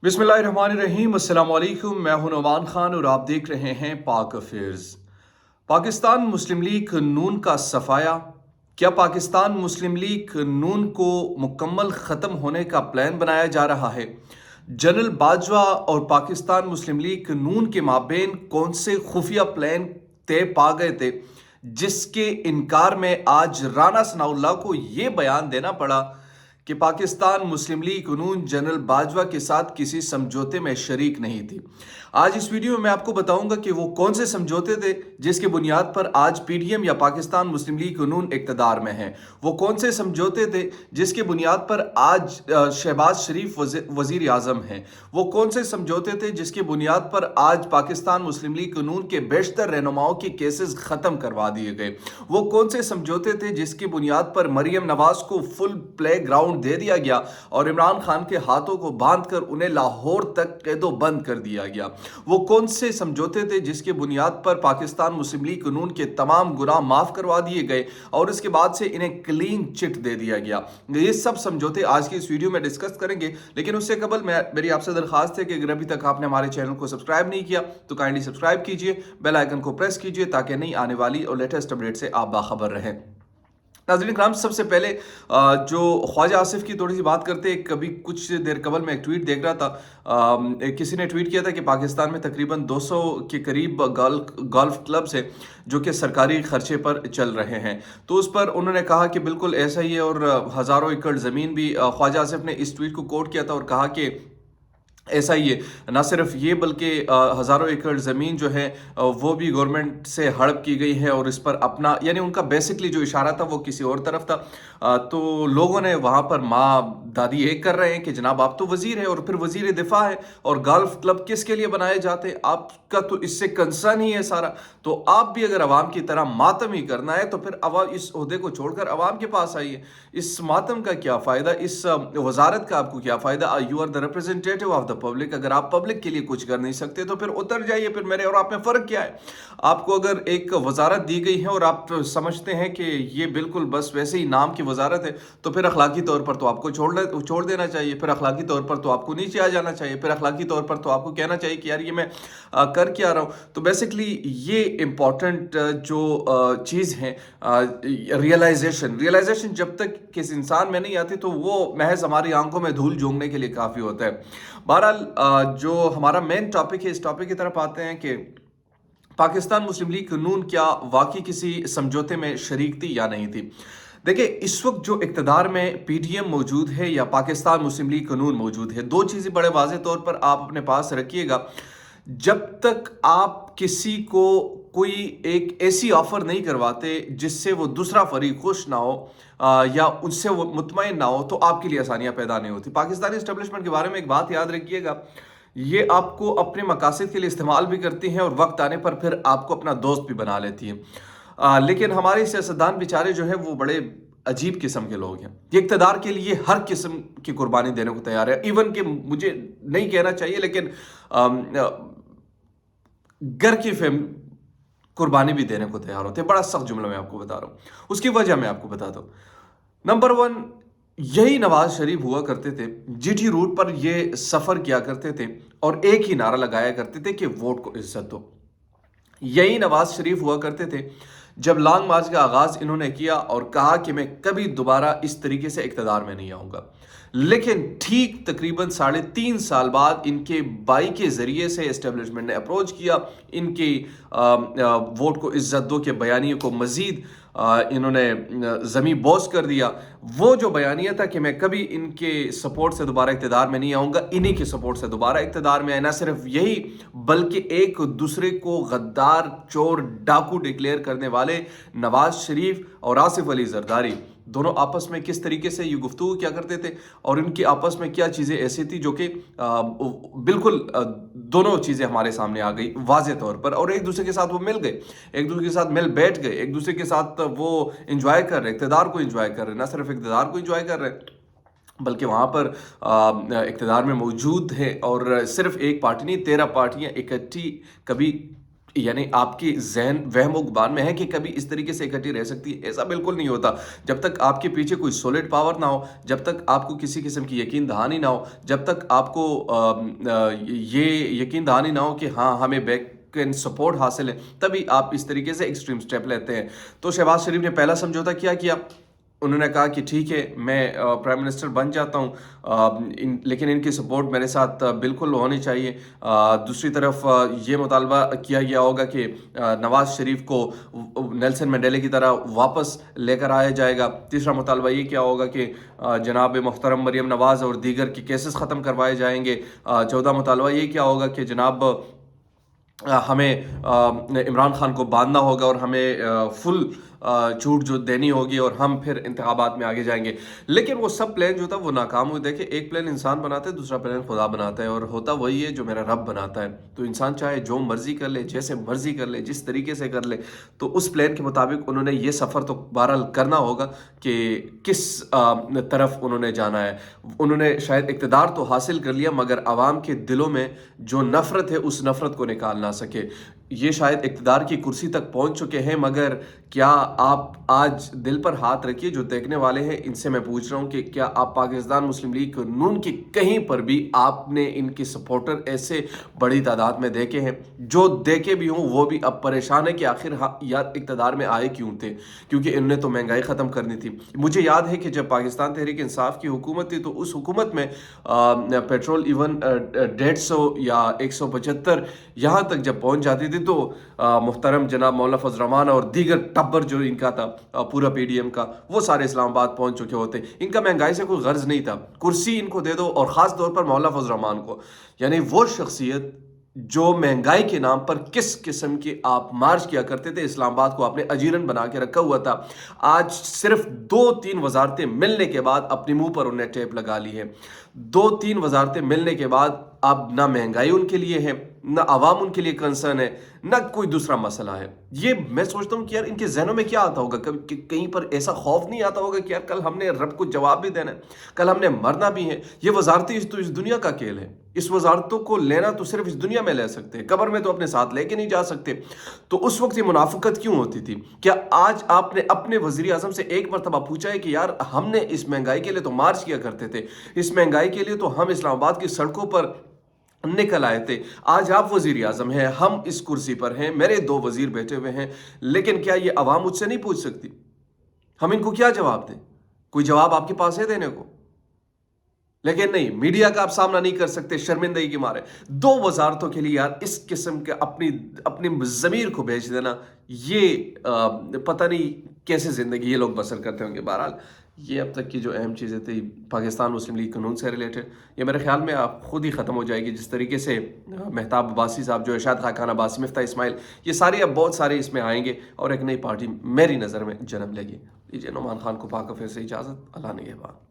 बिस्मिल्लाहिर्रहमानिर्रहीम। अस्सलाम वालेकुम। मैं हूं नौमान खान और आप देख रहे हैं पाक अफेयर्स। पाकिस्तान मुस्लिम लीग नून का सफाया। क्या पाकिस्तान मुस्लिम लीग नून को मुकम्मल ख़त्म होने का प्लान बनाया जा रहा है? जनरल बाजवा और पाकिस्तान मुस्लिम लीग नून के माबेन कौन से खुफिया प्लान तय पा गए थे, जिसके इनकार में आज राना सनाउल्लाह को ये बयान देना पड़ा कि पाकिस्तान मुस्लिम लीग नून जनरल बाजवा के साथ किसी समझौते में शरीक नहीं थी। आज इस वीडियो में मैं आपको बताऊंगा कि वो कौन से समझौते थे जिसके बुनियाद पर आज पीडीएम या पाकिस्तान मुस्लिम लीग नून इक़्तिदार में है। वो कौन से समझौते थे जिसके बुनियाद पर आज शहबाज शरीफ वजीर आज़म हैं। वो कौन से समझौते थे जिसके बुनियाद पर आज पाकिस्तान मुस्लिम लीग नून के बेशतर रहनुमाओं के केसेस ख़त्म करवा दिए गए। वो कौन से समझौते थे जिसकी बुनियाद पर मरियम नवाज को फुल प्ले ग्राउंड दे दिया गया और इमरान खान के हाथों को बांधकर उन्हें लाहौर तक कैदो बंद कर दिया गया। वो कौन से समझौते थे जिसके बुनियाद पर पाकिस्तान मुस्लिम लीग नून के तमाम गुनाह माफ करवा दिए गए और इसके बाद से इन्हें क्लीन चिट दे दिया गया। ये सब समझौते आज की इस वीडियो में डिस्कस करेंगे, लेकिन उससे कबल मेरी आपसे दरखास्त है कि अगर अभी तक आपने हमारे चैनल को सब्सक्राइब नहीं किया तो काइंडली सब्सक्राइब कीजिए, बेल आइकन को प्रेस कीजिए ताकि नई आने वाली और लेटेस्ट अपडेट से आप बाखबर रहें। नाज़रीन कराम, सबसे पहले जो ख्वाजा आसिफ की थोड़ी सी बात करते हैं। कभी कुछ देर कबल मैं एक ट्वीट देख रहा था, किसी ने ट्वीट किया था कि पाकिस्तान में तकरीबन 200 के करीब गोल्फ क्लब्स हैं जो कि सरकारी खर्चे पर चल रहे हैं। तो उस पर उन्होंने कहा कि बिल्कुल ऐसा ही है और हज़ारों एकड़ ज़मीन भी, ख्वाजा आसिफ ने इस ट्वीट को कोट किया था और कहा कि ऐसा ही है। ना सिर्फ ये बल्कि हज़ारों एकड़ ज़मीन जो है वो भी गवर्नमेंट से हड़प की गई है और इस पर अपना, यानी उनका बेसिकली जो इशारा था वो किसी और तरफ था। तो लोगों ने वहाँ पर माँ दादी एक कर रहे हैं कि जनाब आप तो वज़ीर है और फिर वज़ीर दिफा है और गोल्फ क्लब किसके लिए बनाए जाते हैं, आपका तो इससे कंसर्न ही है सारा। तो आप भी अगर अवाम की तरह मातम ही करना है तो फिर अवाम इस ओहदे को छोड़कर अवाम के पास आइए। इस मातम का क्या फ़ायदा, इस वजारत का आपको क्या फ़ायदा? You are the representative of the public. अगर आप पब्लिक के लिए कुछ कर नहीं सकते तो फिर उतर जाइए। फिर मेरे और आप में फ़र्क क्या है? आपको अगर एक वजारत दी गई है और आप समझते हैं कि ये बिल्कुल बस वैसे ही नाम की वजारत है, तो फिर अखलाकी तौर पर तो आपको छोड़ देना चाहिए। फिर अखलाकी तौर पर तो आपको नीचे आ जाना चाहिए। फिर अखलाकी तौर पर तो आपको कहना चाहिए कि यार ये मैं कर क्या रहा हूँ। तो बेसिकली ये इम्पॉर्टेंट जो चीज़ है, रियलाइजेशन जब तक किसी इंसान में नहीं आती तो वो महज हमारी आंखों में धूल झोंकने के लिए काफ़ी होता है। बहरहाल जो हमारा मेन टॉपिक है, इस टॉपिक की तरफ आते हैं कि पाकिस्तान मुस्लिम लीग नून क्या वाकई किसी समझौते में शरीक थी या नहीं थी। देखिए, इस वक्त जो इक़्तिदार में पीडीएम मौजूद है या पाकिस्तान मुस्लिम लीग कानून मौजूद है, दो चीज़ें बड़े वाज़ेह तौर पर आप अपने पास रखिएगा। जब तक आप किसी को कोई एक ऐसी ऑफर नहीं करवाते जिससे वो दूसरा फरीक खुश ना हो या उनसे वो मुतमईन ना हो, तो आपके लिए आसानियां पैदा नहीं होती। पाकिस्तानी इस्टेब्लिशमेंट के बारे में एक बात याद रखिएगा, ये आपको अपने मकासद के लिए इस्तेमाल भी करती हैं और वक्त आने पर फिर आपको अपना दोस्त भी बना लेती है। लेकिन हमारे सियासतदान बेचारे जो है वो बड़े अजीब किस्म के लोग हैं। ये इक़्तिदार के लिए हर किस्म की कुर्बानी देने को तैयार है। इवन कि मुझे नहीं कहना चाहिए, लेकिन घर की कुर्बानी भी देने को तैयार होते हैं। बड़ा सख्त जुमला मैं आपको बता रहा हूँ, उसकी वजह मैं आपको बताता हूँ। नंबर वन, यही नवाज शरीफ हुआ करते थे, जीटी रूट पर ये सफ़र किया करते थे और एक ही नारा लगाया करते थे कि वोट को इज्जत दो। यही नवाज शरीफ हुआ करते थे जब लॉन्ग मार्च का आगाज़ इन्होंने किया और कहा कि मैं कभी दोबारा इस तरीके से इक़्तिदार में नहीं आऊँगा। लेकिन ठीक तकरीबन 3.5 साल बाद इनके बाई के ज़रिए से एस्टेब्लिशमेंट ने अप्रोच किया, इनकी वोट को इज्जत दो के बयानिए को मज़ीद इन्होंने ज़मी बोस कर दिया। वो जो बयानिया था कि मैं कभी इनके सपोर्ट से दोबारा इक़्तिदार में नहीं आऊँगा, इन्हीं के सपोर्ट से दोबारा इक़्तिदार में आए। ना सिर्फ यही बल्कि एक दूसरे को गद्दार, चोर, डाकू डिक्लेयर करने वाले नवाज शरीफ और आसिफ अली जरदारी दोनों आपस में किस तरीके से ये गुफ्तगू क्या करते थे और इनकी आपस में क्या चीज़ें ऐसी थी जो कि बिल्कुल दोनों चीज़ें हमारे सामने आ गई वाज़े तौर पर। और एक दूसरे के साथ वो मिल गए, एक दूसरे के साथ मिल बैठ गए, एक दूसरे के साथ वो इंजॉय कर रहे, इक़्तिदार को इंजॉय कर रहे, ना सिर्फ इक़्तिदार को इंजॉय कर रहे बल्कि वहाँ पर इक़्तिदार में मौजूद है और सिर्फ एक पार्टी नहीं 13 पार्टियाँ इकट्ठी कभी یعنی آپ کی ذہن وہم و گمان میں ہے کہ کبھی اس طریقے سے اکٹھی رہ سکتی ہے، ایسا بالکل نہیں ہوتا۔ جب تک آپ کے پیچھے کوئی سولڈ پاور نہ ہو، جب تک آپ کو کسی قسم کی یقین دہانی نہ ہو، جب تک آپ کو یہ یقین دہانی نہ ہو کہ ہاں ہمیں بیک اینڈ سپورٹ حاصل ہے، تبھی آپ اس طریقے سے ایکسٹریم سٹیپ لیتے ہیں۔ تو شہباز شریف نے پہلا سمجھوتا کیا انہوں نے کہا کہ ٹھیک ہے میں پرائم منسٹر بن جاتا ہوں، لیکن ان کی سپورٹ میرے ساتھ بالکل ہونی چاہیے۔ دوسری طرف یہ مطالبہ کیا گیا ہوگا کہ نواز شریف کو نیلسن منڈیلے کی طرح واپس لے کر آیا جائے گا۔ تیسرا مطالبہ یہ کیا ہوگا کہ جناب محترم مریم نواز اور دیگر کے کیسز ختم کروائے جائیں گے۔ چوتھا مطالبہ یہ کیا ہوگا کہ جناب ہمیں عمران خان کو باندھنا ہوگا اور ہمیں فل چھوٹ جو دینی ہوگی اور ہم پھر انتخابات میں آگے جائیں گے۔ لیکن وہ سب پلان جو تھا وہ ناکام ہوئے۔ دیکھیں ایک پلان انسان بناتا ہے، دوسرا پلان خدا بناتا ہے، اور ہوتا وہی ہے جو میرا رب بناتا ہے۔ تو انسان چاہے جو مرضی کر لے، جیسے مرضی کر لے، جس طریقے سے کر لے، تو اس پلان کے مطابق انہوں نے یہ سفر تو بہرحال کرنا ہوگا کہ کس طرف انہوں نے جانا ہے۔ انہوں نے شاید اقتدار تو حاصل کر لیا، مگر عوام کے دلوں میں جو نفرت ہے اس نفرت کو نکال نہ سکے۔ یہ شاید اقتدار کی کرسی تک پہنچ چکے ہیں، مگر کیا آپ آج دل پر ہاتھ رکھیے، جو دیکھنے والے ہیں ان سے میں پوچھ رہا ہوں کہ کیا آپ پاکستان مسلم لیگ نون کی کہیں پر بھی آپ نے ان کے سپورٹر ایسے بڑی تعداد میں دیکھے ہیں؟ جو دیکھے بھی ہوں وہ بھی اب پریشان ہے کہ آخر یار اقتدار میں آئے کیوں تھے، کیونکہ انہوں نے تو مہنگائی ختم کرنی تھی۔ مجھے یاد ہے کہ جب پاکستان تحریک انصاف کی حکومت تھی تو اس حکومت میں پیٹرول ایون 150 یا 175 یہاں تک جب پہنچ جاتی تھی تو محترم جناب مولانا فضل الرحمان اور دیگر ٹبر جو ان کا تھا پورا پی ڈی ایم کا، وہ سارے اسلام آباد پہنچ چکے ہوتے۔ ان کا مہنگائی سے کوئی غرض نہیں تھا، کرسی ان کو دے دو، اور خاص طور پر مولانا فضل الرحمان کو، یعنی وہ شخصیت جو مہنگائی کے نام پر کس قسم کی آپ مارچ کیا کرتے تھے، اسلام آباد کو آپ نے اجیرن بنا کے رکھا ہوا تھا۔ آج صرف 2-3 وزارتیں ملنے کے بعد اپنے منہ پر انہیں ٹیپ لگا لی ہے۔ 2-3 وزارتیں ملنے کے بعد اب نہ مہنگائی ان کے لیے ہے، نہ عوام ان کے لیے کنسرن ہے، نہ کوئی دوسرا مسئلہ ہے۔ یہ میں سوچتا ہوں کہ یار ان کے ذہنوں میں کیا آتا ہوگا، کہیں پر ایسا خوف نہیں آتا ہوگا کہ یار کل ہم نے رب کو جواب بھی دینا ہے، کل ہم نے مرنا بھی ہے۔ یہ وزارتیں تو اس دنیا کا کھیل ہے، اس وزارتوں کو لینا تو صرف اس دنیا میں لے سکتے ہیں، قبر میں تو اپنے ساتھ لے کے نہیں جا سکتے۔ تو اس وقت یہ منافقت کیوں ہوتی تھی؟ کیا آج آپ نے اپنے وزیر اعظم سے ایک مرتبہ پوچھا ہے کہ یار ہم نے اس مہنگائی کے لیے تو مارچ کیا کرتے تھے، اس مہنگائی کے لیے تو ہم اسلام آباد کی سڑکوں پر نکل آئے تھے، آج آپ وزیر اعظم ہیں، ہم اس کرسی پر ہیں، میرے 2 وزیر بیٹھے ہوئے ہیں، لیکن کیا یہ عوام مجھ سے نہیں پوچھ سکتی؟ ہم ان کو کیا جواب دیں؟ کوئی جواب آپ کے پاس ہے دینے کو؟ لیکن نہیں، میڈیا کا آپ سامنا نہیں کر سکتے شرمندگی کے مارے۔ 2 وزارتوں کے لیے یار اس قسم کے اپنی ضمیر کو بیچ دینا، یہ پتہ نہیں کیسے زندگی یہ لوگ بسر کرتے ہوں گے۔ بہرحال یہ اب تک کی جو اہم چیزیں تھیں پاکستان مسلم لیگ قانون سے ریلیٹڈ، یہ میرے خیال میں آپ خود ہی ختم ہو جائے گی، جس طریقے سے مہتاب عباسی صاحب، جو ارشاد خاقان عباسی، مفتاح اسماعیل، یہ سارے اب بہت سارے اس میں آئیں گے اور ایک نئی پارٹی میری نظر میں جنم لے گی۔ نعمان خان کو پاک و پھر سے اجازت، اللہ نگہبان۔